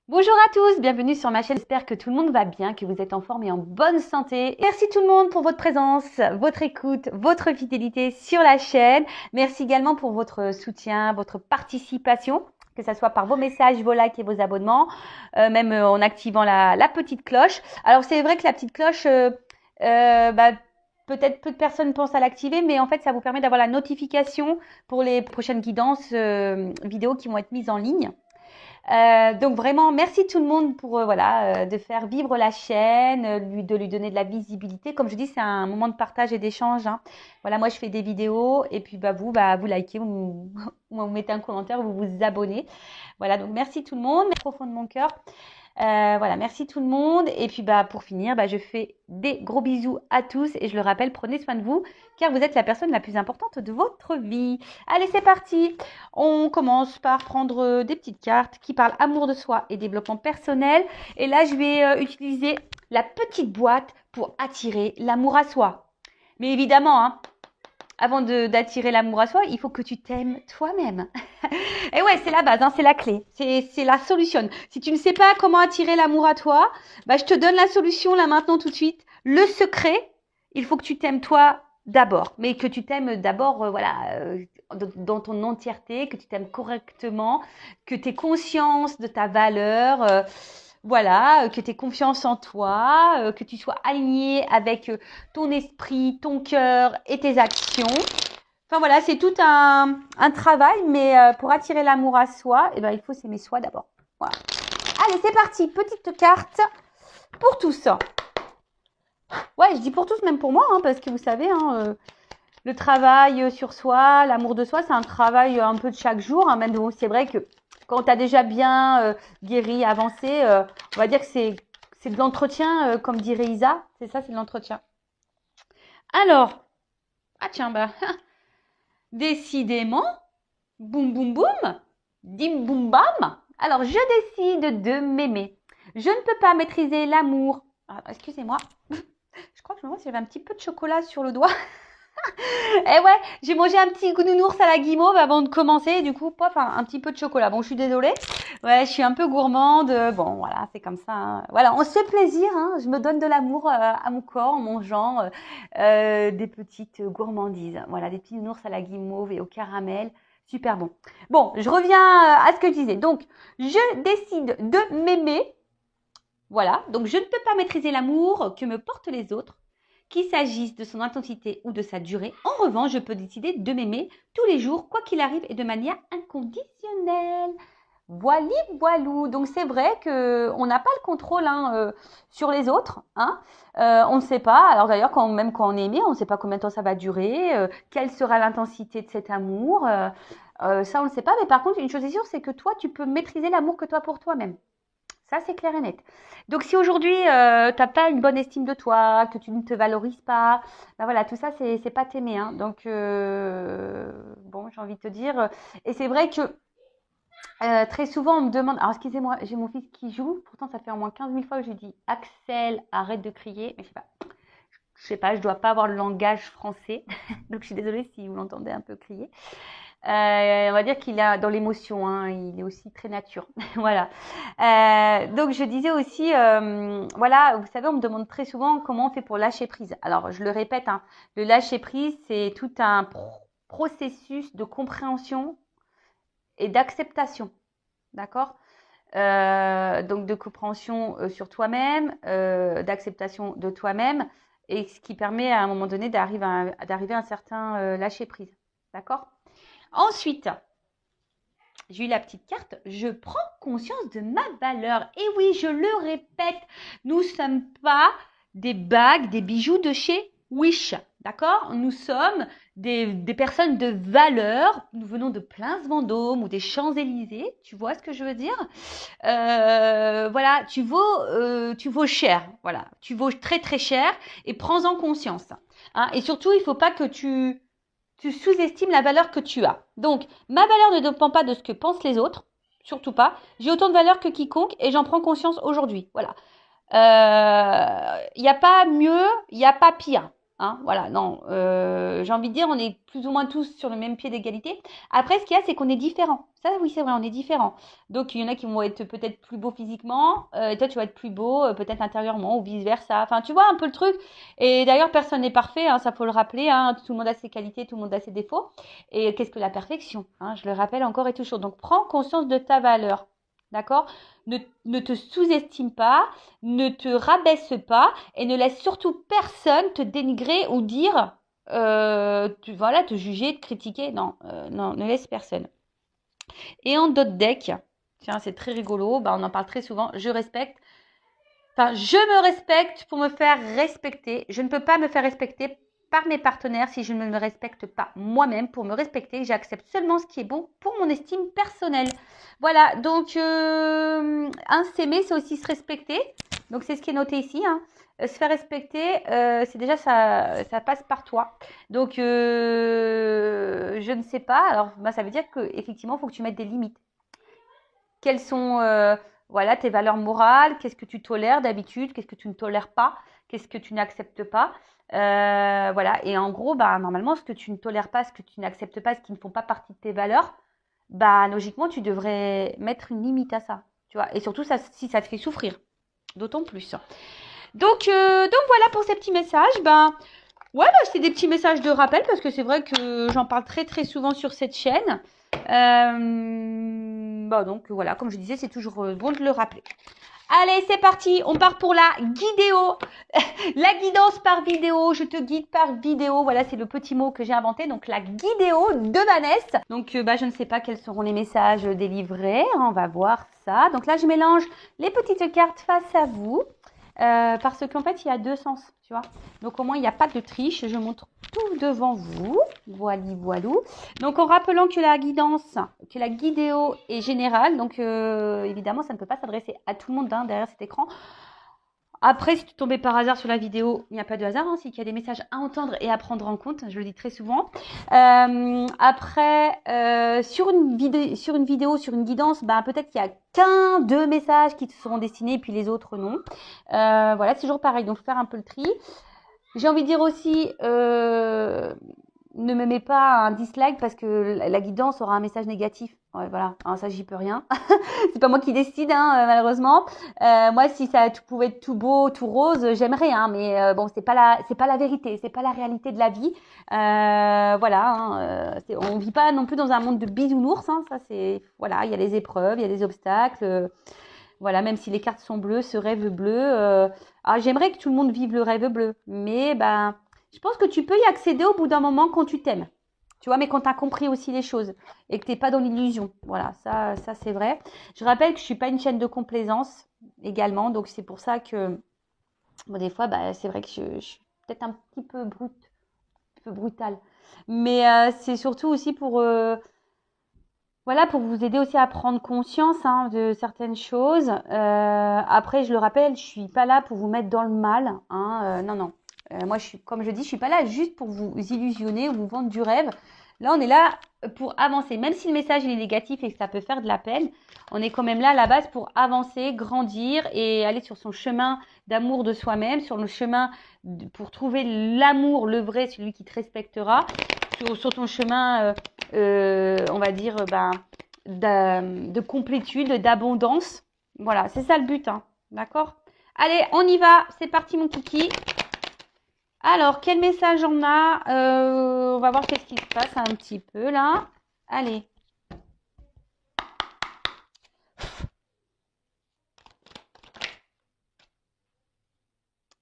Bonjour à tous, bienvenue sur ma chaîne. J'espère que tout le monde va bien, que vous êtes en forme et en bonne santé. Merci tout le monde pour votre présence, votre écoute, votre fidélité sur la chaîne. Merci également pour votre soutien, votre participation, que ce soit par vos messages, vos likes et vos abonnements, même en activant la petite cloche. Alors c'est vrai que la petite cloche, peut-être peu de personnes pensent à l'activer, mais en fait ça vous permet d'avoir la notification pour les prochaines guidances vidéos qui vont être mises en ligne. Donc vraiment, merci tout le monde pour de faire vivre la chaîne, de lui donner de la visibilité. Comme je dis, c'est un moment de partage et d'échange, hein. Voilà, moi je fais des vidéos et puis vous likez, vous mettez un commentaire, vous vous abonnez. Voilà, donc merci tout le monde, merci au fond de mon cœur. Voilà, merci tout le monde. Et puis pour finir, je fais des gros bisous à tous et je le rappelle, prenez soin de vous car vous êtes la personne la plus importante de votre vie. Allez, c'est parti. On commence par prendre des petites cartes qui parlent amour de soi et développement personnel. Et là, je vais utiliser la petite boîte pour attirer l'amour à soi. Mais évidemment, hein, avant d'attirer l'amour à soi, il faut que tu t'aimes toi-même. Et ouais, c'est la base, hein, c'est la clé, c'est la solution. Si tu ne sais pas comment attirer l'amour à toi, je te donne la solution là maintenant tout de suite. Le secret, il faut que tu t'aimes toi d'abord, mais que tu t'aimes d'abord, dans ton entièreté, que tu t'aimes correctement, que tu aies conscience de ta valeur. Que tu aies confiance en toi, que tu sois aligné avec ton esprit, ton cœur et tes actions. Enfin voilà, c'est tout un travail, mais pour attirer l'amour à soi, il faut s'aimer soi d'abord. Voilà. Allez, c'est parti, petite carte pour tous. Ouais, je dis pour tous, même pour moi, hein, parce que vous savez, le travail sur soi, l'amour de soi, c'est un travail un peu de chaque jour. Hein, même c'est vrai que quand tu as déjà bien guéri, avancé, on va dire que c'est de l'entretien, comme dirait Isa. C'est ça, c'est de l'entretien. Alors, ah tiens, décidément, boum boum boum, dim boum bam. Alors, je décide de m'aimer. Je ne peux pas maîtriser l'amour. Ah, excusez-moi. Je crois que je me demande si j'avais un petit peu de chocolat sur le doigt. Eh ouais, j'ai mangé un petit nounours à la guimauve avant de commencer. Du coup, pof, un petit peu de chocolat. Bon, je suis désolée. Ouais, je suis un peu gourmande. Bon, voilà, c'est comme ça, hein. Voilà, on se fait plaisir, hein. Je me donne de l'amour à mon corps en mangeant des petites gourmandises. Voilà, des petits nounours à la guimauve et au caramel. Super bon. Bon, je reviens à ce que je disais. Donc, je décide de m'aimer. Voilà, donc je ne peux pas maîtriser l'amour que me portent les autres, qu'il s'agisse de son intensité ou de sa durée. En revanche, je peux décider de m'aimer tous les jours, quoi qu'il arrive, et de manière inconditionnelle. Voili, voilou. Donc c'est vrai qu'on n'a pas le contrôle, hein, sur les autres, hein. On ne sait pas. Alors d'ailleurs, même quand on est aimé, on ne sait pas combien de temps ça va durer, quelle sera l'intensité de cet amour. Ça, on ne sait pas. Mais par contre, une chose est sûre, c'est que toi, tu peux maîtriser l'amour que toi pour toi-même. Ça, c'est clair et net. Donc, si aujourd'hui, tu n'as pas une bonne estime de toi, que tu ne te valorises pas, voilà, tout ça, c'est pas t'aimer, hein. Donc, bon, j'ai envie de te dire. Et c'est vrai que très souvent, on me demande. Alors, excusez-moi, j'ai mon fils qui joue. Pourtant, ça fait au moins 15 000 fois que je lui dis Axel, arrête de crier. Mais je sais pas. Je sais pas, je dois pas avoir le langage français. Donc, je suis désolée si vous l'entendez un peu crier. On va dire qu'il est dans l'émotion, hein, il est aussi très nature. Voilà. Donc je disais aussi, voilà, vous savez, on me demande très souvent comment on fait pour lâcher prise. Alors je le répète, hein, le lâcher prise, c'est tout un processus de compréhension et d'acceptation, d'accord? Donc de compréhension sur toi-même, d'acceptation de toi-même, et ce qui permet à un moment donné d'arriver à un certain lâcher prise, d'accord? Ensuite, j'ai eu la petite carte. Je prends conscience de ma valeur. Et oui, je le répète, nous ne sommes pas des bagues, des bijoux de chez Wish. D'accord? Nous sommes des personnes de valeur. Nous venons de Place Vendôme ou des Champs-Élysées. Tu vois ce que je veux dire? Voilà, tu vaux cher. Voilà, tu vaux très très cher et prends-en conscience. Hein? Et surtout, il ne faut pas que tu sous-estimes la valeur que tu as. Donc, ma valeur ne dépend pas de ce que pensent les autres, surtout pas. J'ai autant de valeur que quiconque et j'en prends conscience aujourd'hui. Voilà. Il n'y a pas mieux, il n'y a pas pire. Hein, voilà, non, j'ai envie de dire, on est plus ou moins tous sur le même pied d'égalité. Après, ce qu'il y a, c'est qu'on est différents. Ça, oui, c'est vrai, on est différents. Donc, il y en a qui vont être peut-être plus beaux physiquement, et toi, tu vas être plus beau, peut-être intérieurement, ou vice-versa. Enfin, tu vois un peu le truc. Et d'ailleurs, personne n'est parfait, hein, ça faut le rappeler. Hein, tout le monde a ses qualités, tout le monde a ses défauts. Et qu'est-ce que la perfection, hein, je le rappelle encore et toujours. Donc, prends conscience de ta valeur. D'accord? Ne te sous-estime pas, ne te rabaisse pas et ne laisse surtout personne te dénigrer ou dire, voilà, te juger, te critiquer. Non, non, ne laisse personne. Et en dot deck, tiens, c'est très rigolo, bah, on en parle très souvent, je respecte. Enfin, je me respecte pour me faire respecter. Je ne peux pas me faire respecter par mes partenaires si je ne me respecte pas moi-même. Pour me respecter, j'accepte seulement ce qui est bon pour mon estime personnelle. Voilà, donc s'aimer, c'est aussi se respecter. Donc c'est ce qui est noté ici. Hein. Se faire respecter, c'est déjà ça passe par toi. Donc je ne sais pas. Alors bah, ça veut dire qu'effectivement, il faut que tu mettes des limites. Quelles sont voilà, tes valeurs morales? Qu'est-ce que tu tolères d'habitude? Qu'est-ce que tu ne tolères pas? Qu'est-ce que tu n'acceptes pas? Voilà. Et en gros, bah, normalement, ce que tu ne tolères pas, ce que tu n'acceptes pas, ce qui ne font pas partie de tes valeurs, bah, logiquement, tu devrais mettre une limite à ça. Tu vois. Et surtout, ça, si ça te fait souffrir. D'autant plus. Donc voilà pour ces petits messages. Ben, ouais, bah, c'est des petits messages de rappel parce que c'est vrai que j'en parle très très souvent sur cette chaîne. Bah donc voilà, comme je disais, c'est toujours bon de le rappeler. Allez, c'est parti, on part pour la guidéo, la guidance par vidéo, je te guide par vidéo, voilà, c'est le petit mot que j'ai inventé, donc la guidéo de Vanessa. Donc, bah, je ne sais pas quels seront les messages délivrés, on va voir ça. Donc là, je mélange les petites cartes face à vous, parce qu'en fait, il y a deux sens, tu vois. Donc, au moins, il n'y a pas de triche, je montre tout devant vous, voilou. Donc, en rappelant que la guidance, que la guidéo est générale, donc évidemment, ça ne peut pas s'adresser à tout le monde hein, derrière cet écran. Après, si tu tombais par hasard sur la vidéo, il n'y a pas de hasard, hein, c'est qu'il y a des messages à entendre et à prendre en compte, je le dis très souvent. Après, sur une vidéo, sur une guidance, bah, peut-être qu'il n'y a qu'un, deux messages qui te seront destinés et puis les autres non. Voilà, c'est toujours pareil, donc faut faire un peu le tri. J'ai envie de dire aussi, ne me mets pas un dislike parce que la guidance aura un message négatif. Ouais, voilà, alors, ça j'y peux rien. C'est pas moi qui décide, hein, malheureusement. Moi, si ça pouvait être tout beau, tout rose, j'aimerais, hein, mais bon, c'est pas la vérité, c'est pas la réalité de la vie. Voilà, hein, on vit pas non plus dans un monde de bisounours. Hein, ça c'est, voilà, il y a des épreuves, il y a des obstacles. Voilà, même si les cartes sont bleues, ce rêve bleu. J'aimerais que tout le monde vive le rêve bleu, mais ben, je pense que tu peux y accéder au bout d'un moment quand tu t'aimes. Tu vois, mais quand tu as compris aussi les choses et que tu n'es pas dans l'illusion. Voilà, ça c'est vrai. Je rappelle que je ne suis pas une chaîne de complaisance également, donc c'est pour ça que bon, des fois, bah, c'est vrai que je suis peut-être un petit peu brutale. Mais c'est surtout aussi pour voilà, pour vous aider aussi à prendre conscience hein, de certaines choses. Après, je le rappelle, je suis pas là pour vous mettre dans le mal. Hein, non. Moi, comme je dis, je suis pas là juste pour vous illusionner ou vous vendre du rêve. Là, on est là pour avancer. Même si le message est négatif et que ça peut faire de la peine, on est quand même là à la base pour avancer, grandir et aller sur son chemin d'amour de soi-même, sur le chemin pour trouver l'amour, le vrai, celui qui te respectera, sur ton chemin on va dire, de complétude, d'abondance. Voilà, c'est ça le but, hein. D'accord? Allez, on y va. C'est parti, mon kiki. Alors, quel message on a? On va voir qu'est-ce qui se passe un petit peu, là. Allez.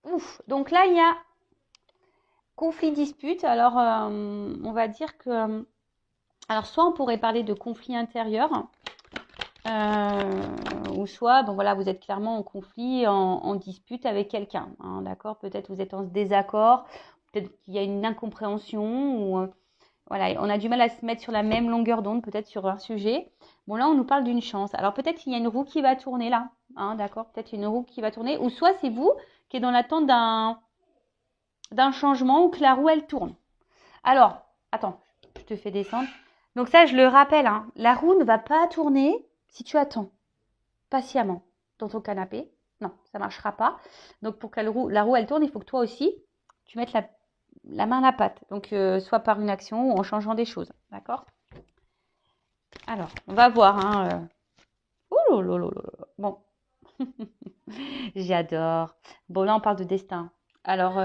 Ouf. Donc là, il y a conflit, dispute. Alors, on va dire que... alors, soit on pourrait parler de conflit intérieur, ou soit, bon voilà, vous êtes clairement en conflit, en dispute avec quelqu'un, hein, d'accord? Peut-être vous êtes en désaccord, peut-être qu'il y a une incompréhension, ou voilà, on a du mal à se mettre sur la même longueur d'onde, peut-être sur un sujet. Bon là, on nous parle d'une chance. Alors peut-être qu'il y a une roue qui va tourner là, hein, d'accord? Peut-être une roue qui va tourner, ou soit c'est vous qui êtes dans l'attente d'un changement ou que la roue elle tourne. Alors, attends, je te fais descendre. Donc ça, je le rappelle, hein, la roue ne va pas tourner si tu attends patiemment dans ton canapé. Non, ça ne marchera pas. Donc pour que la roue elle tourne, il faut que toi aussi, tu mettes la main à la pâte. Donc, soit par une action ou en changeant des choses. D'accord? Alors, on va voir. Hein, Ouh là là là là. Bon, j'adore. Bon, là, on parle de destin. Alors,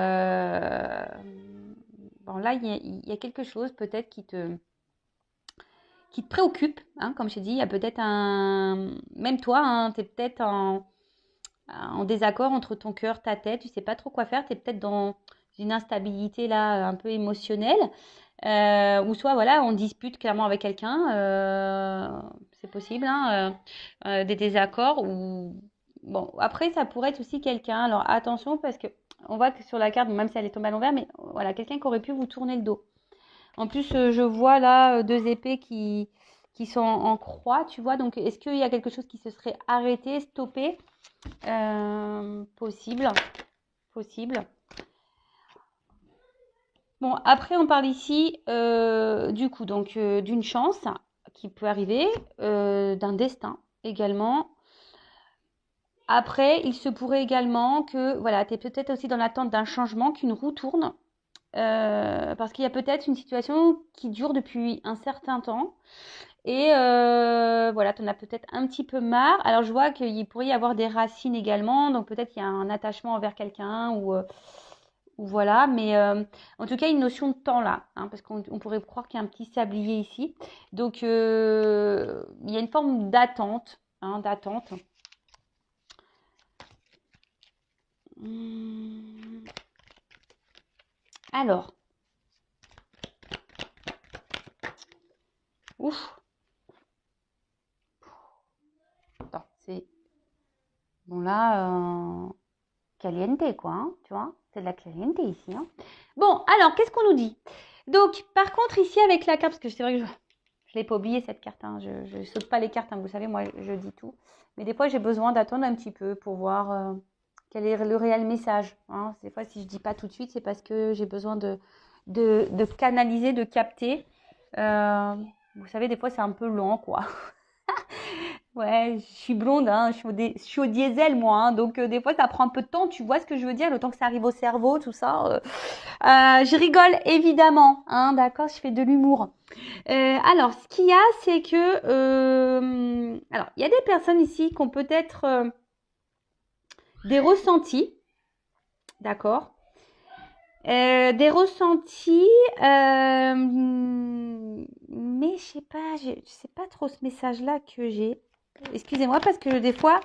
bon, là, il y a quelque chose peut-être qui te préoccupe. Hein, comme je t'ai dit, il y a peut-être un... Même toi, hein, tu es peut-être en désaccord entre ton cœur, ta tête. Tu sais pas trop quoi faire. Tu es peut-être dans une instabilité là, un peu émotionnelle. Ou soit, voilà, on dispute clairement avec quelqu'un. C'est possible, hein, des désaccords. Ou... Bon, après, ça pourrait être aussi quelqu'un. Alors, attention, parce que on voit que sur la carte, même si elle est tombée à l'envers, mais voilà, quelqu'un qui aurait pu vous tourner le dos. En plus, je vois là deux épées qui sont en croix, tu vois. Donc, est-ce qu'il y a quelque chose qui se serait arrêté, stoppé? Possible, possible. Bon, après, on parle ici, du coup, donc d'une chance qui peut arriver, d'un destin également. Après, il se pourrait également que, voilà, tu es peut-être aussi dans l'attente d'un changement, qu'une roue tourne, parce qu'il y a peut-être une situation qui dure depuis un certain temps. Et voilà, tu en as peut-être un petit peu marre. Alors, je vois qu'il pourrait y avoir des racines également. Donc, peut-être qu'il y a un attachement envers quelqu'un ou voilà. Mais en tout cas, une notion de temps là. Hein, parce qu'on pourrait croire qu'il y a un petit sablier ici. Donc, il y a une forme d'attente. Hein, d'attente. Alors, ouf. Attends, c'est... Bon là, caliente quoi, hein, tu vois. C'est de la caliente ici. Hein. Bon, alors, qu'est-ce qu'on nous dit? Donc, par contre, ici avec la carte, parce que c'est vrai que je ne l'ai pas oublié cette carte, hein, je ne saute pas les cartes, hein, vous savez, moi je dis tout. Mais des fois, j'ai besoin d'attendre un petit peu pour voir quel est le réel message. Hein. Des fois, si je ne dis pas tout de suite, c'est parce que j'ai besoin de canaliser, de capter. Vous savez, des fois, c'est un peu lent, quoi. Ouais, je suis blonde, hein, je suis au diesel, moi. Hein, donc, des fois, ça prend un peu de temps. Tu vois ce que je veux dire, le temps que ça arrive au cerveau, tout ça. Je rigole, évidemment. Hein, d'accord, je fais de l'humour. Alors, ce qu'il y a, c'est que... alors, il y a des personnes ici qui ont peut-être des ressentis. D'accord. Des ressentis, mais je sais pas trop ce message-là que j'ai. Excusez-moi parce que des fois,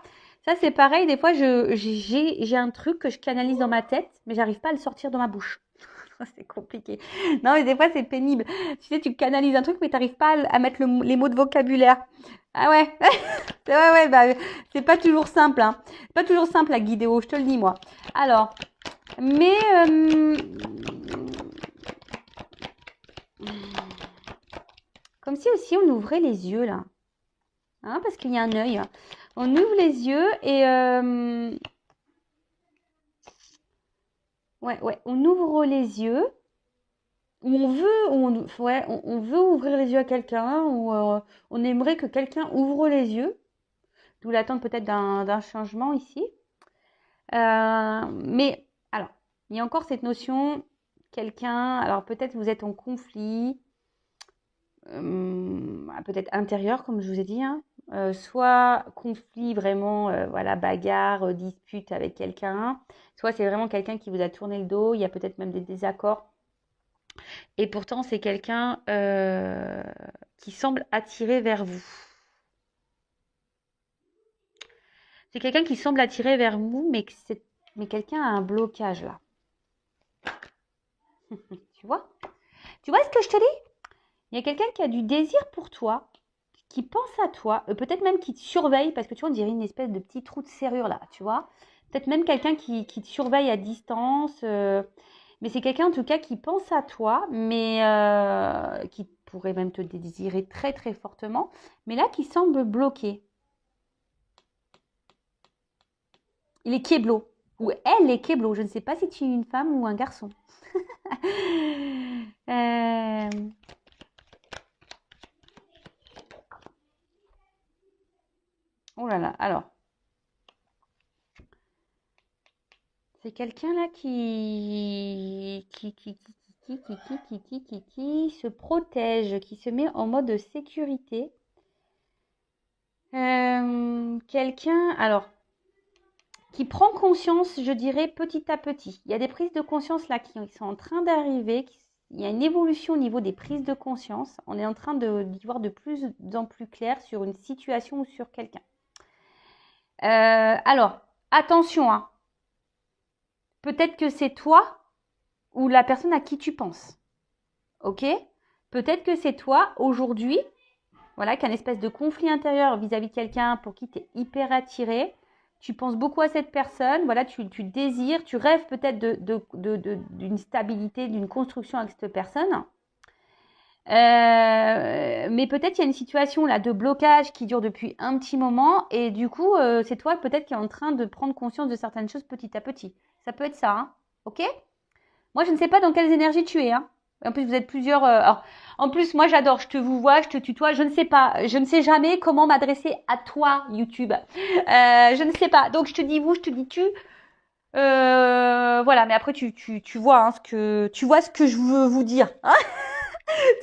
ça c'est pareil, des fois j'ai un truc que je canalise dans ma tête, mais j'arrive pas à le sortir de ma bouche. C'est compliqué. Non, mais des fois c'est pénible. Tu sais, tu canalises un truc, mais tu n'arrives pas à mettre les mots de vocabulaire. Ah ouais, ouais, bah, c'est pas toujours simple. Hein. C'est pas toujours simple la guidéo, je te le dis moi. Alors, mais comme si aussi on ouvrait les yeux là, hein, parce qu'il y a un œil. On ouvre les yeux et ouais, on ouvre les yeux. Où on veut ouvrir les yeux à quelqu'un, ou on aimerait que quelqu'un ouvre les yeux, d'où l'attente peut-être d'un changement ici. Mais alors, il y a encore cette notion, quelqu'un, alors peut-être vous êtes en conflit, peut-être intérieur, comme je vous ai dit, hein, soit conflit vraiment, voilà, bagarre, dispute avec quelqu'un, soit c'est vraiment quelqu'un qui vous a tourné le dos, il y a peut-être même des désaccords. Et pourtant, c'est quelqu'un qui semble attiré vers vous. C'est quelqu'un qui semble attiré vers vous, mais quelqu'un a un blocage là. Tu vois? Tu vois ce que je te dis? Il y a quelqu'un qui a du désir pour toi, qui pense à toi, peut-être même qui te surveille, parce que tu vois, on dirait une espèce de petit trou de serrure là, tu vois? Peut-être même quelqu'un qui te surveille à distance, mais c'est quelqu'un en tout cas qui pense à toi, mais qui pourrait même te désirer très très fortement, mais là qui semble bloqué. Il est kéblo. Ou elle est kéblo. Je ne sais pas si tu es une femme ou un garçon. Euh, Oh là là. Alors, C'est quelqu'un là qui se protège, qui se met en mode sécurité. Quelqu'un, alors, qui prend conscience, je dirais, petit à petit. Il y a des prises de conscience là qui sont en train d'arriver. Il y a une évolution au niveau des prises de conscience. On est en train d'y voir de plus en plus clair sur une situation ou sur quelqu'un. Alors, attention, hein. Peut-être que c'est toi ou la personne à qui tu penses. Ok ? Peut-être que c'est toi aujourd'hui, voilà, qui a une espèce de conflit intérieur vis-à-vis de quelqu'un pour qui tu es hyper attiré. Tu penses beaucoup à cette personne, voilà, tu désires, tu rêves peut-être d'une stabilité, d'une construction avec cette personne. Mais peut-être il y a une situation là de blocage qui dure depuis un petit moment et du coup, c'est toi peut-être qui est en train de prendre conscience de certaines choses petit à petit. Ça peut être ça, hein, ok ? Moi, je ne sais pas dans quelles énergies tu es, hein. En plus, vous êtes plusieurs. Alors, en plus, moi, j'adore. Je te vous vois, je te tutoie. Je ne sais pas. Je ne sais jamais comment m'adresser à toi, YouTube. Je ne sais pas. Donc, je te dis vous, je te dis tu. Voilà. Mais après, tu vois hein, tu vois ce que je veux vous dire. Hein.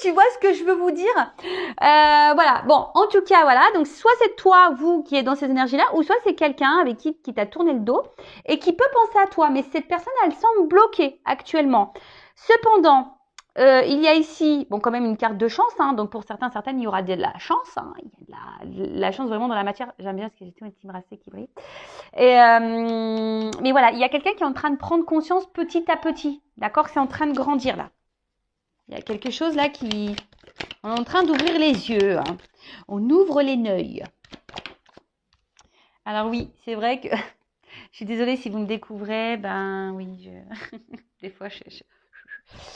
Tu vois ce que je veux vous dire. Voilà. Bon, en tout cas, voilà. Donc, soit c'est toi, vous, qui êtes dans ces énergies-là, ou soit c'est quelqu'un avec qui t'a tourné le dos et qui peut penser à toi. Mais cette personne, elle semble bloquée actuellement. Cependant, il y a ici, bon, quand même une carte de chance. Hein, donc, pour certaines, il y aura de la chance. Hein, il y a de la chance vraiment dans la matière. J'aime bien parce que j'ai tout une team racée qui brille. Et, mais voilà, il y a quelqu'un qui est en train de prendre conscience petit à petit. D'accord ? C'est en train de grandir là. Il y a quelque chose là qui... On est en train d'ouvrir les yeux. Hein. On ouvre les neuils. Alors oui, c'est vrai que... Je suis désolée si vous me découvrez. Ben oui, des fois,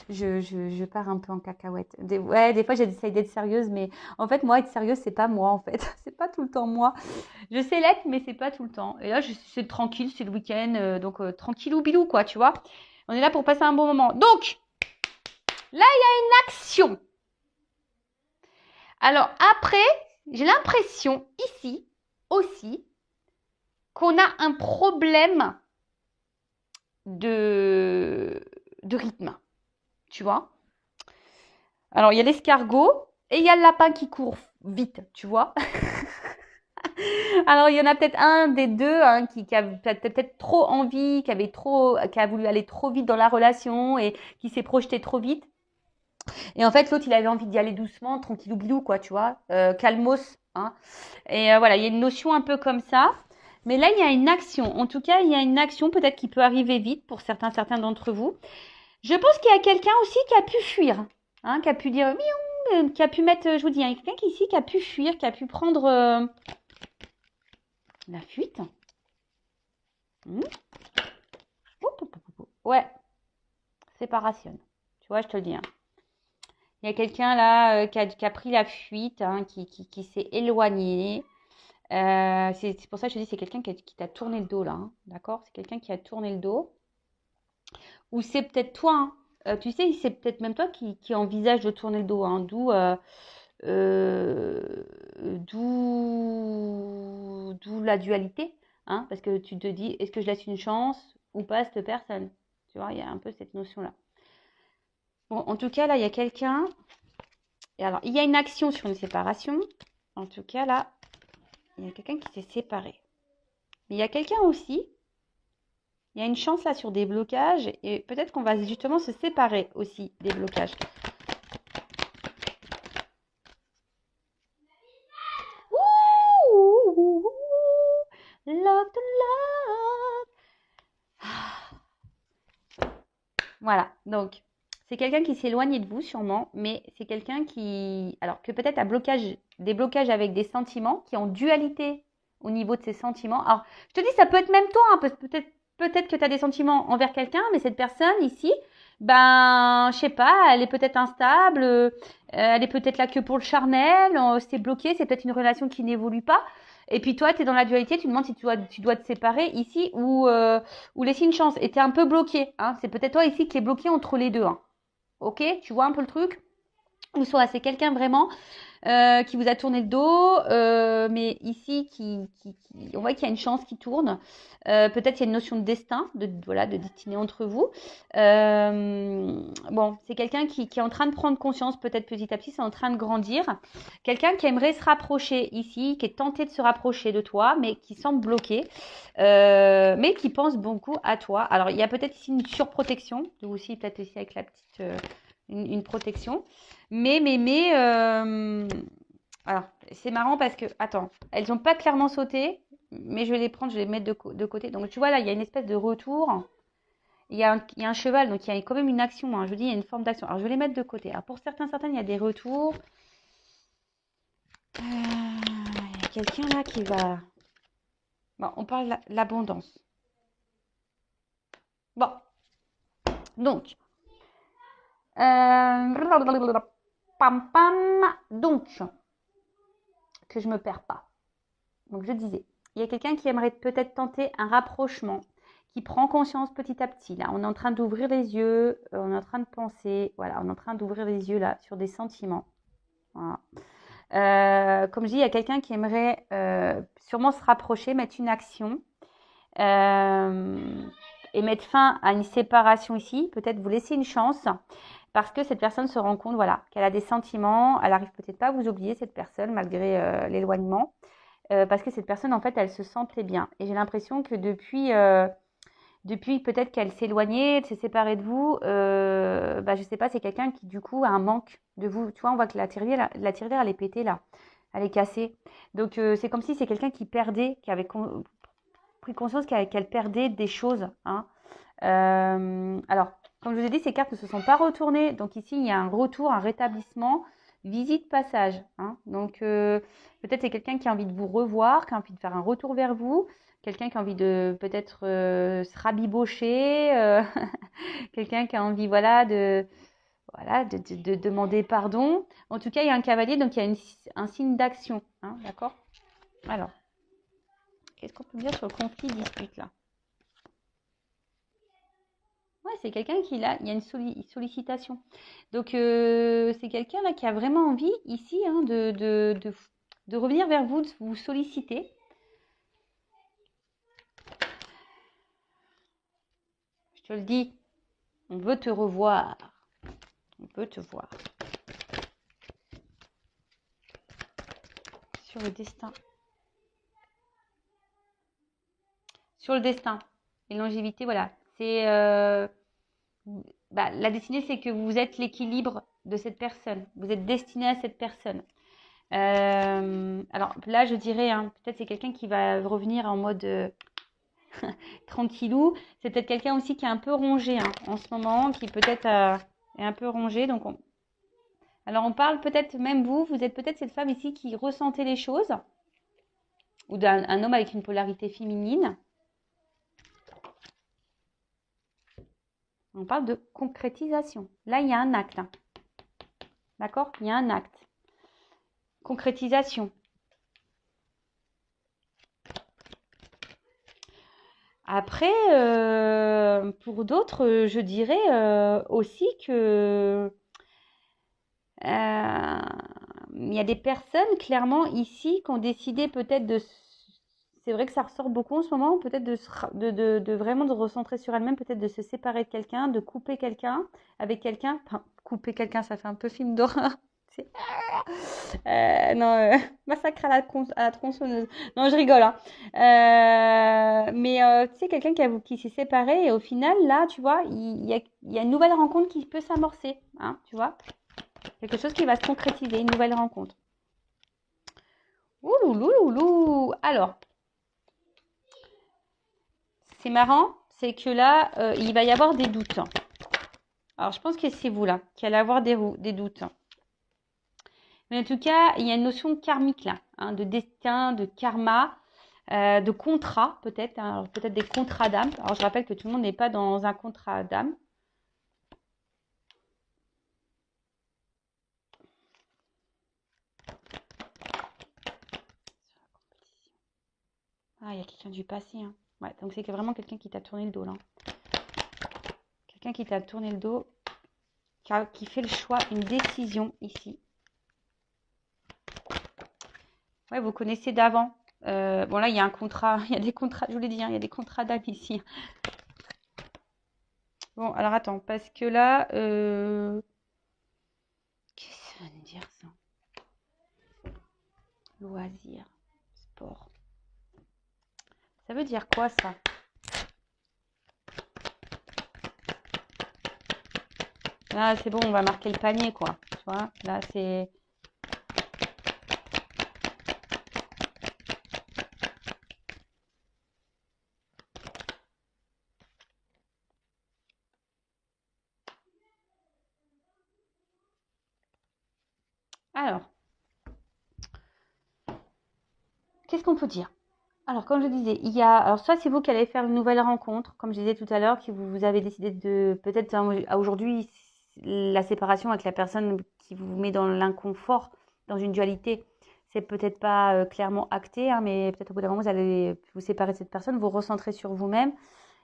je pars un peu en cacahuète. Des fois, j'essaye d'être sérieuse. Mais en fait, moi, être sérieuse, c'est pas moi, en fait. C'est pas tout le temps moi. Je sais l'être, mais c'est pas tout le temps. Et là, c'est tranquille, c'est le week-end. Donc, tranquillou bilou, quoi, tu vois. On est là pour passer un bon moment. Donc... Là, il y a une action. Alors après, j'ai l'impression ici aussi qu'on a un problème de rythme. Tu vois ? Alors, il y a l'escargot et il y a le lapin qui court vite, tu vois ? Alors, il y en a peut-être un des deux hein, qui a peut-être trop envie, qui a voulu aller trop vite dans la relation et qui s'est projeté trop vite. Et en fait, l'autre, il avait envie d'y aller doucement, tranquillou bilou, quoi, tu vois, calmos. Hein. Et voilà, il y a une notion un peu comme ça. Mais là, il y a une action. En tout cas, il y a une action peut-être qui peut arriver vite pour certains d'entre vous. Je pense qu'il y a quelqu'un aussi qui a pu fuir, hein, qui a pu dire miaou, qui a pu mettre, je vous dis, il y a quelqu'un ici qui a pu fuir, qui a pu prendre la fuite. Ouais, séparation. Tu vois, je te le dis. Hein. Il y a quelqu'un là qui a pris la fuite, hein, qui s'est éloigné. C'est pour ça que je te dis, c'est quelqu'un qui t'a tourné le dos là. Hein, d'accord ? C'est quelqu'un qui a tourné le dos. Ou c'est peut-être toi. Hein, tu sais, c'est peut-être même toi qui envisage de tourner le dos. Hein, d'où la dualité. Hein, parce que tu te dis, est-ce que je laisse une chance ou pas à cette personne ? Tu vois, il y a un peu cette notion-là. Bon, en tout cas, là, il y a quelqu'un. Et alors, il y a une action sur une séparation. En tout cas, là, il y a quelqu'un qui s'est séparé. Mais il y a quelqu'un aussi. Il y a une chance là sur des blocages. Et peut-être qu'on va justement se séparer aussi des blocages. Ouh, love to love. Voilà, donc c'est quelqu'un qui s'est éloigné de vous sûrement, mais c'est quelqu'un qui, alors que peut-être a des blocages avec des sentiments, qui ont dualité au niveau de ses sentiments. Alors, je te dis, ça peut être même toi, hein, peut-être que tu as des sentiments envers quelqu'un, mais cette personne ici, ben, je sais pas, elle est peut-être instable, elle est peut-être là que pour le charnel, c'est bloqué, c'est peut-être une relation qui n'évolue pas. Et puis toi, tu es dans la dualité, tu te demandes si tu dois te séparer ici ou laisser une chance. Et tu es un peu bloqué. Hein. C'est peut-être toi ici qui est bloqué entre les deux. Hein. Ok ? Tu vois un peu le truc ? Ou soit c'est quelqu'un vraiment qui vous a tourné le dos, mais ici, on voit qu'il y a une chance qui tourne. Peut-être il y a une notion de destin, voilà, de destinée entre vous. Bon, c'est quelqu'un qui est en train de prendre conscience, peut-être petit à petit, c'est en train de grandir. Quelqu'un qui aimerait se rapprocher ici, qui est tenté de se rapprocher de toi, mais qui semble bloqué, mais qui pense beaucoup à toi. Alors, il y a peut-être ici une surprotection, vous aussi, peut-être ici avec la petite, une protection. Alors, c'est marrant parce que, attends, elles n'ont pas clairement sauté, mais je vais les prendre, je vais les mettre de côté. Donc, tu vois, là, il y a une espèce de retour. Il y a un cheval, donc il y a quand même une action. Hein. Je dis, il y a une forme d'action. Alors, je vais les mettre de côté. Alors, pour certaines, il y a des retours. Il y a quelqu'un là qui va... Bon, on parle de l'abondance. Bon. Donc. Pam, pam. Donc. Que je me perds pas. Donc, je disais, il y a quelqu'un qui aimerait peut-être tenter un rapprochement, qui prend conscience petit à petit. Là, on est en train d'ouvrir les yeux, on est en train de penser, voilà, on est en train d'ouvrir les yeux là sur des sentiments. Voilà. Comme je dis, il y a quelqu'un qui aimerait sûrement se rapprocher, mettre une action et mettre fin à une séparation ici. Peut-être vous laisser une chance parce que cette personne se rend compte, voilà, qu'elle a des sentiments. Elle arrive peut-être pas à vous oublier cette personne malgré l'éloignement. Parce que cette personne, en fait, elle se sentait bien. Et j'ai l'impression que depuis peut-être qu'elle s'est éloignée, elle s'est séparée de vous, je sais pas, c'est quelqu'un qui, du coup, a un manque de vous. Tu vois, on voit que la tirelire, elle est pétée, là. Elle est cassée. Donc, c'est comme si c'est quelqu'un qui perdait, qui avait pris conscience qu'elle perdait des choses. Hein. Alors, comme je vous ai dit, ces cartes ne se sont pas retournées. Donc, ici, il y a un retour, un rétablissement. Visite passage. Hein. Donc, peut-être c'est quelqu'un qui a envie de vous revoir, qui a envie de faire un retour vers vous, quelqu'un qui a envie de peut-être se rabibocher, quelqu'un qui a envie de demander pardon. En tout cas, il y a un cavalier, donc il y a un signe d'action. Hein, d'accord? Alors, qu'est-ce qu'on peut dire sur le conflit dispute là? Ouais, c'est quelqu'un il y a une sollicitation. Donc, c'est quelqu'un là qui a vraiment envie ici de revenir vers vous, de vous solliciter. Je te le dis, on veut te revoir. On peut te voir. Sur le destin. Sur le destin. Et longévité, voilà. C'est... la destinée, c'est que vous êtes l'équilibre de cette personne. Vous êtes destiné à cette personne. Alors là, je dirais, hein, peut-être c'est quelqu'un qui va revenir en mode tranquillou. C'est peut-être quelqu'un aussi qui est un peu rongé en ce moment, qui peut-être est un peu rongé. Donc, alors on parle peut-être même vous êtes peut-être cette femme ici qui ressentait les choses, ou d'un homme avec une polarité féminine. On parle de concrétisation. Là, il y a un acte. Hein. D'accord? Il y a un acte. Concrétisation. Après, pour d'autres, je dirais aussi que il y a des personnes clairement ici qui ont décidé peut-être de... C'est vrai que ça ressort beaucoup en ce moment, peut-être de vraiment de recentrer sur elle-même, peut-être de se séparer de quelqu'un, de couper quelqu'un avec quelqu'un. Enfin, couper quelqu'un, ça fait un peu film d'horreur. Massacre à la tronçonneuse. Non, je rigole. Hein. Tu sais, quelqu'un qui s'est séparé et au final, là, tu vois, il y a une nouvelle rencontre qui peut s'amorcer. Hein, tu vois, quelque chose qui va se concrétiser, une nouvelle rencontre. Ouloulouloulou. Alors, c'est marrant, c'est que là, il va y avoir des doutes. Alors, je pense que c'est vous, là, qui allez avoir des doutes. Mais en tout cas, il y a une notion karmique, là, hein, de destin, de karma, de contrat, peut-être. Hein, peut-être des contrats d'âme. Alors, je rappelle que tout le monde n'est pas dans un contrat d'âme. Ah, il y a quelqu'un du passé. Hein. Ouais, donc c'est vraiment quelqu'un qui t'a tourné le dos, là. Quelqu'un qui t'a tourné le dos, qui fait le choix, une décision ici. Ouais, vous connaissez d'avant. Bon, là, il y a un contrat. Il y a des contrats, je vous l'ai dit, hein, il y a des contrats d'amis ici. Bon, alors attends, parce que là, qu'est-ce que ça veut dire ça? Loisir, sport. Ça veut dire quoi ça? Là, c'est bon, on va marquer le panier, quoi. Tu vois, là, c'est. Alors, qu'est-ce qu'on peut dire? Alors, comme je disais, il y a. Alors, soit c'est vous qui allez faire une nouvelle rencontre, comme je disais tout à l'heure, que vous avez décidé de. Peut-être aujourd'hui, la séparation avec la personne qui vous met dans l'inconfort, dans une dualité, c'est peut-être pas clairement acté, hein, mais peut-être au bout d'un moment, vous allez vous séparer de cette personne, vous recentrer sur vous-même.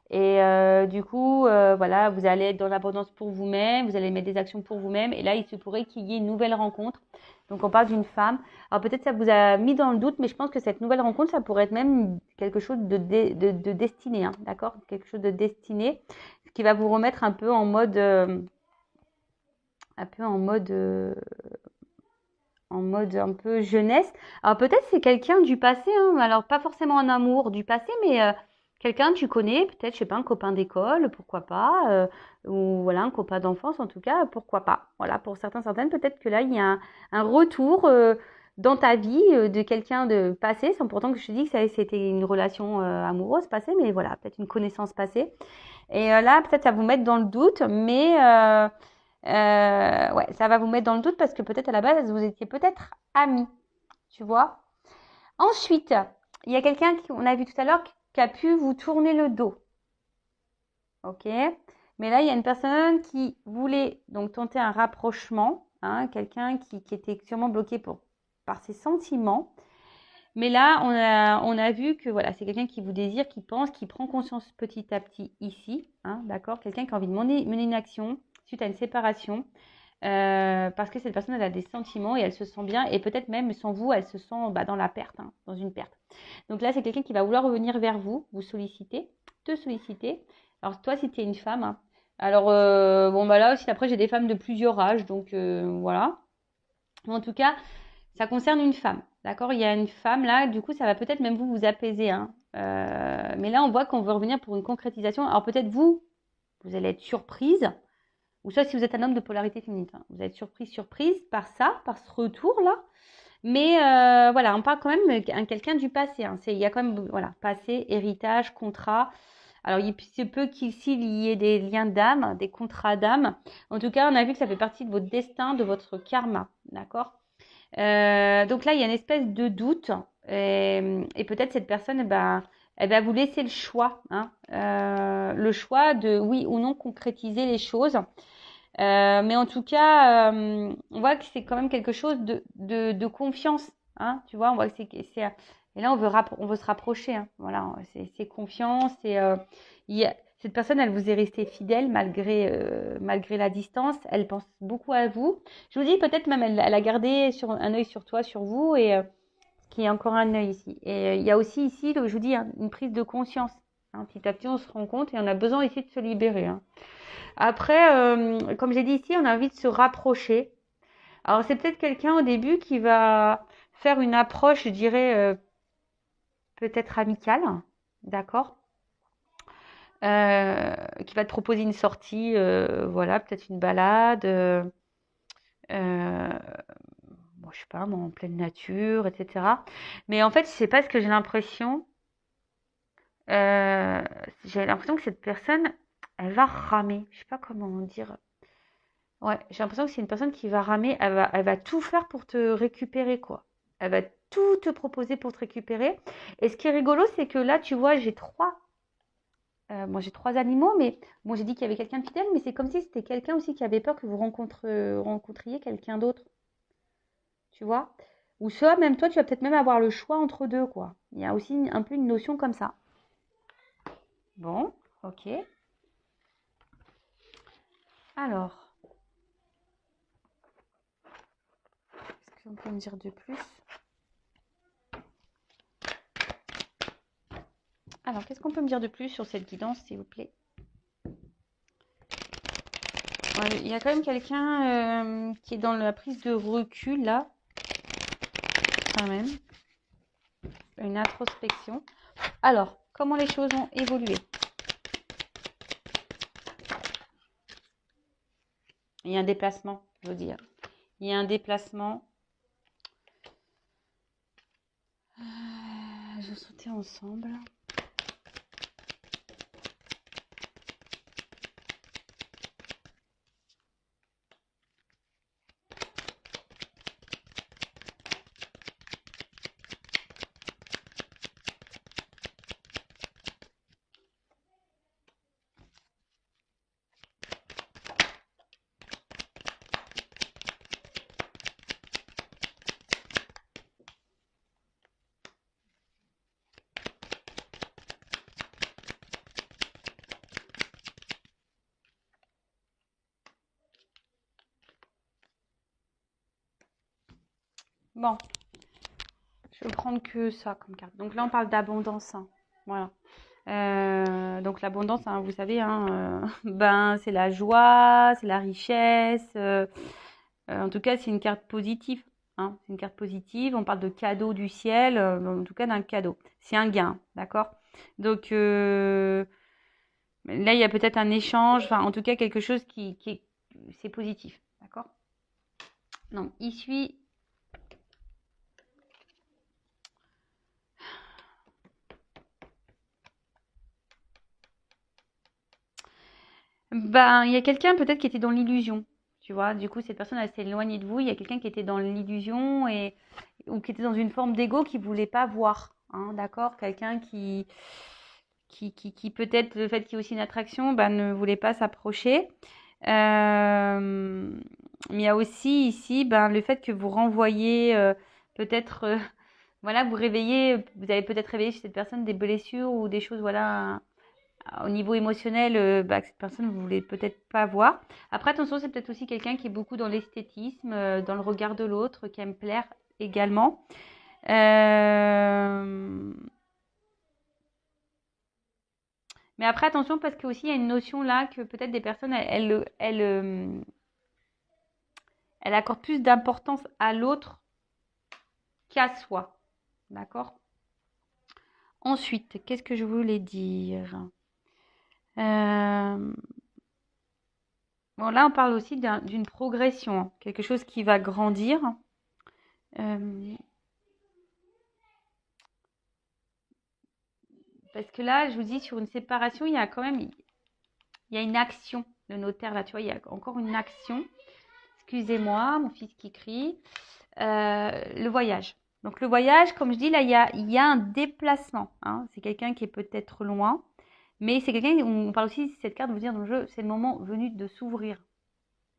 Et du coup, voilà, vous allez être dans l'abondance pour vous-même, vous allez mettre des actions pour vous-même. Et là, il se pourrait qu'il y ait une nouvelle rencontre. Donc, on parle d'une femme. Alors, peut-être ça vous a mis dans le doute, mais je pense que cette nouvelle rencontre, ça pourrait être même quelque chose de destiné, hein, d'accord? Quelque chose de destiné, ce qui va vous remettre un peu en mode, un peu en mode un peu jeunesse. Alors peut-être c'est quelqu'un du passé, hein, alors pas forcément un amour du passé, mais quelqu'un que tu connais, peut-être, je sais pas, un copain d'école, pourquoi pas, ou voilà, un copain d'enfance en tout cas, pourquoi pas. Voilà, pour certaines, peut-être que là, il y a un retour dans ta vie de quelqu'un de passé, sans pourtant que je te dis que c'était une relation amoureuse passée, mais voilà, peut-être une connaissance passée. Et là, peut-être ça va vous mettre dans le doute, mais ouais, ça va vous mettre dans le doute parce que peut-être à la base, vous étiez peut-être amis, tu vois. Ensuite, il y a quelqu'un on a vu tout à l'heure qui a pu vous tourner le dos. Ok. Mais là, il y a une personne qui voulait donc tenter un rapprochement, hein, quelqu'un qui était sûrement bloqué par ses sentiments. Mais là, on a vu que voilà, c'est quelqu'un qui vous désire, qui pense, qui prend conscience petit à petit ici, hein, d'accord? Quelqu'un qui a envie de mener une action suite à une séparation, parce que cette personne, elle a des sentiments et elle se sent bien, et peut-être même sans vous, elle se sent dans la perte, hein, dans une perte. Donc là, c'est quelqu'un qui va vouloir revenir vers vous, vous solliciter, te solliciter. Alors toi, si tu es une femme, hein, alors bon, bah là aussi, après, j'ai des femmes de plusieurs âges, donc voilà. En tout cas, ça concerne une femme, d'accord? Il y a une femme là, du coup, ça va peut-être même vous apaiser, hein. Mais là, on voit qu'on veut revenir pour une concrétisation. Alors peut-être vous allez être surprise, ou soit si vous êtes un homme de polarité féminine, hein, vous allez être surprise par ça, par ce retour-là. Mais voilà, on parle quand même de quelqu'un du passé, hein. Il y a quand même, voilà, passé, héritage, contrat. Alors, il se peut qu'ici, il y ait des liens d'âme, des contrats d'âme. En tout cas, on a vu que ça fait partie de votre destin, de votre karma, d'accord? Donc là, il y a une espèce de doute. Et peut-être cette personne, elle va vous laisser le choix, hein, le choix de oui ou non concrétiser les choses. Mais en tout cas, on voit que c'est quand même quelque chose de confiance, hein, tu vois, on voit que et là, on veut se rapprocher, hein, voilà, c'est confiance, cette personne, elle vous est restée fidèle malgré la distance, elle pense beaucoup à vous. Je vous dis, peut-être même, elle a gardé un œil sur toi, sur vous, et qu'il y a encore un œil ici. Et il y a aussi ici, je vous dis, hein, une prise de conscience, hein, petit à petit, on se rend compte, et on a besoin ici de se libérer, hein. Après, comme j'ai dit ici, on a envie de se rapprocher. Alors, c'est peut-être quelqu'un au début qui va faire une approche, je dirais, peut-être amicale, d'accord? Qui va te proposer une sortie, voilà, peut-être une balade, euh, bon, je sais pas, moi, en pleine nature, etc. Mais en fait, je sais pas ce que euh, j'ai l'impression que cette personne, elle va ramer. Je sais pas comment dire. Ouais, j'ai l'impression que c'est une personne qui va ramer, elle va tout faire pour te récupérer, quoi. Elle va tout te proposer pour te récupérer. Et ce qui est rigolo, c'est que là, tu vois, moi j'ai trois animaux, mais bon, j'ai dit qu'il y avait quelqu'un de fidèle, mais c'est comme si c'était quelqu'un aussi qui avait peur que vous rencontriez quelqu'un d'autre, tu vois. Ou soit même toi, tu vas peut-être même avoir le choix entre deux, quoi. Il y a aussi un peu une notion comme ça. Bon, ok. Alors, qu'est-ce qu'on peut me dire de plus? Alors, qu'est-ce qu'on peut me dire de plus sur cette guidance, s'il vous plaît? Ouais, il y a quand même quelqu'un qui est dans la prise de recul, là, quand même. Une introspection. Alors, comment les choses ont évolué? Il y a un déplacement, je veux dire. Il y a un déplacement. Je vais sauter ensemble. Bon, je vais prendre que ça comme carte. Donc là, on parle d'abondance. Hein. Voilà. Donc l'abondance, hein, vous savez, hein, ben, c'est la joie, c'est la richesse. En tout cas, c'est une carte positive. Hein, c'est une carte positive. On parle de cadeau du ciel, en tout cas d'un cadeau. C'est un gain, d'accord? Donc là, il y a peut-être un échange, enfin, en tout cas, quelque chose qui est, c'est positif, d'accord? Donc, il suit. Ben, il y a quelqu'un peut-être qui était dans l'illusion, tu vois. Du coup, cette personne, elle s'est éloignée de vous. Il y a quelqu'un qui était dans l'illusion ou qui était dans une forme d'ego qui voulait pas voir, hein, d'accord? Quelqu'un qui peut-être, le fait qu'il y ait aussi une attraction, ben, ne voulait pas s'approcher. Mais il y a aussi ici, ben, le fait que vous renvoyez peut-être, voilà, vous réveillez, vous avez peut-être réveillé chez cette personne des blessures ou des choses, voilà, au niveau émotionnel, bah, que cette personne ne voulait peut-être pas voir. Après, attention, c'est peut-être aussi quelqu'un qui est beaucoup dans l'esthétisme, dans le regard de l'autre, qui aime plaire également. Mais après, attention, parce qu'il y a une notion là que peut-être des personnes, elles accordent plus d'importance à l'autre qu'à soi. D'accord? Ensuite, qu'est-ce que je voulais dire? Bon, là, on parle aussi d'une progression, hein, quelque chose qui va grandir. Euh, Parce que là, je vous dis, sur une séparation, il y a quand même, il y a une action. Le notaire, là, tu vois, il y a encore une action. Excusez-moi, mon fils qui crie. Le voyage. Donc, le voyage, comme je dis, là, il y a un déplacement. Hein. C'est quelqu'un qui est peut-être loin. Mais c'est quelqu'un, on parle aussi, cette carte, vous dire dans le jeu, c'est le moment venu de s'ouvrir.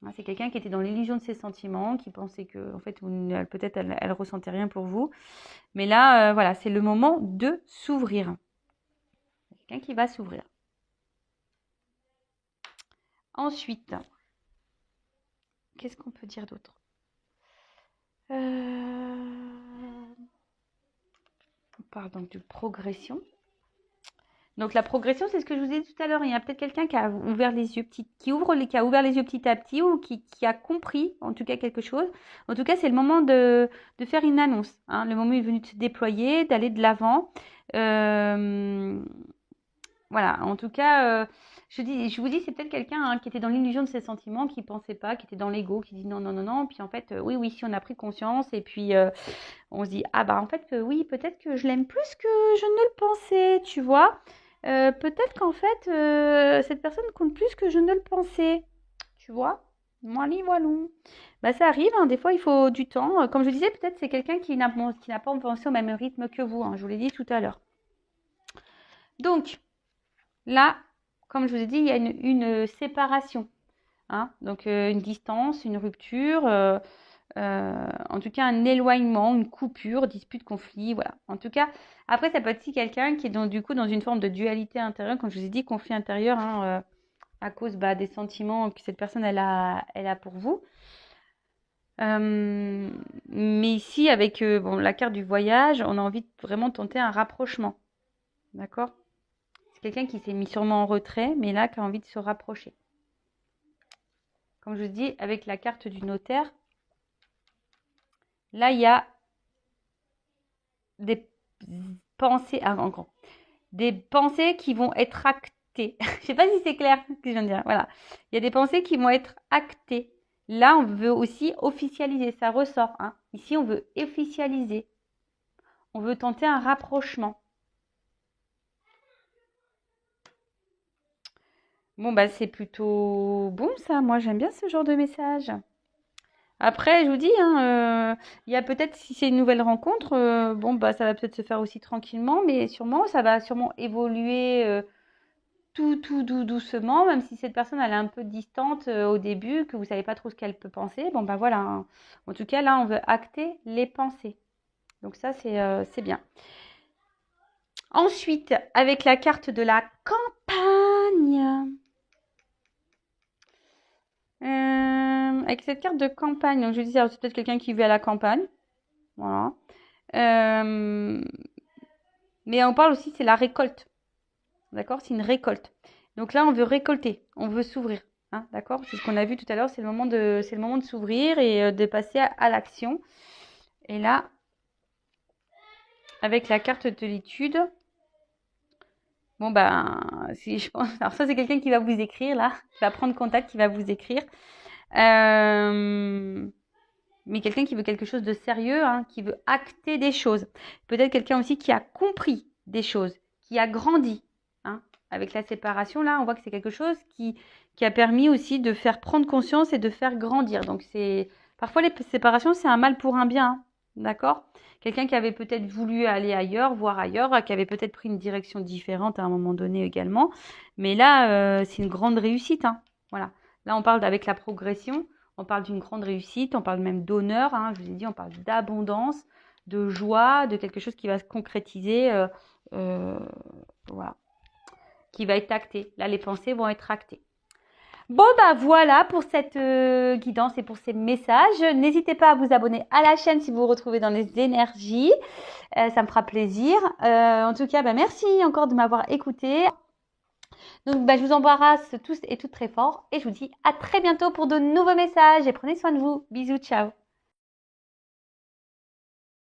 Hein, c'est quelqu'un qui était dans l'illusion de ses sentiments, qui pensait que, en fait, peut-être elle ressentait rien pour vous. Mais là, voilà, c'est le moment de s'ouvrir. Quelqu'un qui va s'ouvrir. Ensuite, qu'est-ce qu'on peut dire d'autre? On parle donc de progression. Donc la progression, c'est ce que je vous ai dit tout à l'heure. Il y a peut-être quelqu'un qui a ouvert les yeux qui a ouvert les yeux petit à petit ou qui a compris, en tout cas, quelque chose. En tout cas, c'est le moment de faire une annonce. Hein. Le moment est venu de se déployer, d'aller de l'avant. Voilà, en tout cas, je vous dis, c'est peut-être quelqu'un hein, qui était dans l'illusion de ses sentiments, qui pensait pas, qui était dans l'ego, qui dit non, non, non, non. Puis en fait, oui, oui, si on a pris conscience, et puis on se dit, ah bah en fait, oui, peut-être que je l'aime plus que je ne le pensais, tu vois. Peut-être qu'en fait, cette personne compte plus que je ne le pensais, tu vois. Voilà, voilà. Bah ça arrive, hein, des fois il faut du temps. Comme je disais, peut-être c'est quelqu'un qui n'a pas pensé au même rythme que vous, hein, je vous l'ai dit tout à l'heure. Donc, là, comme je vous ai dit, il y a une séparation. Hein, donc une distance, une rupture, en tout cas un éloignement, une coupure, dispute, conflit, voilà. En tout cas, après ça peut être aussi quelqu'un qui est du coup dans une forme de dualité intérieure, comme je vous ai dit, conflit intérieur, hein, à cause des sentiments que cette personne elle a pour vous. Mais ici, avec bon, la carte du voyage, on a envie de vraiment tenter un rapprochement. D'accord? quelqu'un qui s'est mis sûrement en retrait, mais là, qui a envie de se rapprocher. Comme je vous dis, avec la carte du notaire, là, il y a des pensées, des pensées qui vont être actées. Je ne sais pas si c'est clair ce que je viens de dire. Voilà. Il y a des pensées qui vont être actées. Là, on veut aussi officialiser. Ça ressort. Hein. Ici, on veut officialiser. On veut tenter un rapprochement. Bon, bah, c'est plutôt bon, ça. Moi, j'aime bien ce genre de message. Après, je vous dis, hein, il y a peut-être, si c'est une nouvelle rencontre, bon, bah, ça va peut-être se faire aussi tranquillement, mais sûrement, ça va sûrement évoluer tout doucement, même si cette personne, elle est un peu distante au début, que vous savez pas trop ce qu'elle peut penser. Bon, bah voilà. Hein. En tout cas, là, on veut acter les pensées. Donc ça, c'est bien. Ensuite, avec la carte de la campagne. Avec cette carte de campagne, donc je disais, c'est peut-être quelqu'un qui vit à la campagne. Voilà. Mais on parle aussi, c'est la récolte. D'accord? C'est une récolte. Donc là, on veut récolter, on veut s'ouvrir. Hein, d'accord? C'est ce qu'on a vu tout à l'heure, c'est le moment de s'ouvrir et de passer à l'action. Et là, avec la carte de l'étude, bon ben, si je pense, alors ça c'est quelqu'un qui va vous écrire là, qui va prendre contact, qui va vous écrire. Mais quelqu'un qui veut quelque chose de sérieux, hein, qui veut acter des choses. Peut-être quelqu'un aussi qui a compris des choses, qui a grandi. Hein. Avec la séparation, là, on voit que c'est quelque chose qui a permis aussi de faire prendre conscience et de faire grandir. Donc, parfois, les séparations, c'est un mal pour un bien. Hein. D'accord? Quelqu'un qui avait peut-être voulu aller ailleurs, voir ailleurs, qui avait peut-être pris une direction différente à un moment donné également. Mais là, c'est une grande réussite. Hein. Voilà. Là, on parle avec la progression. On parle d'une grande réussite, on parle même d'honneur, hein, je vous ai dit, on parle d'abondance, de joie, de quelque chose qui va se concrétiser, voilà, qui va être acté. Là, les pensées vont être actées. Bon, bah voilà pour cette guidance et pour ces messages. N'hésitez pas à vous abonner à la chaîne si vous vous retrouvez dans les énergies. Ça me fera plaisir. En tout cas, bah, merci encore de m'avoir écouté. Donc, bah, je vous embrasse tous et toutes très fort et je vous dis à très bientôt pour de nouveaux messages et prenez soin de vous. Bisous, ciao.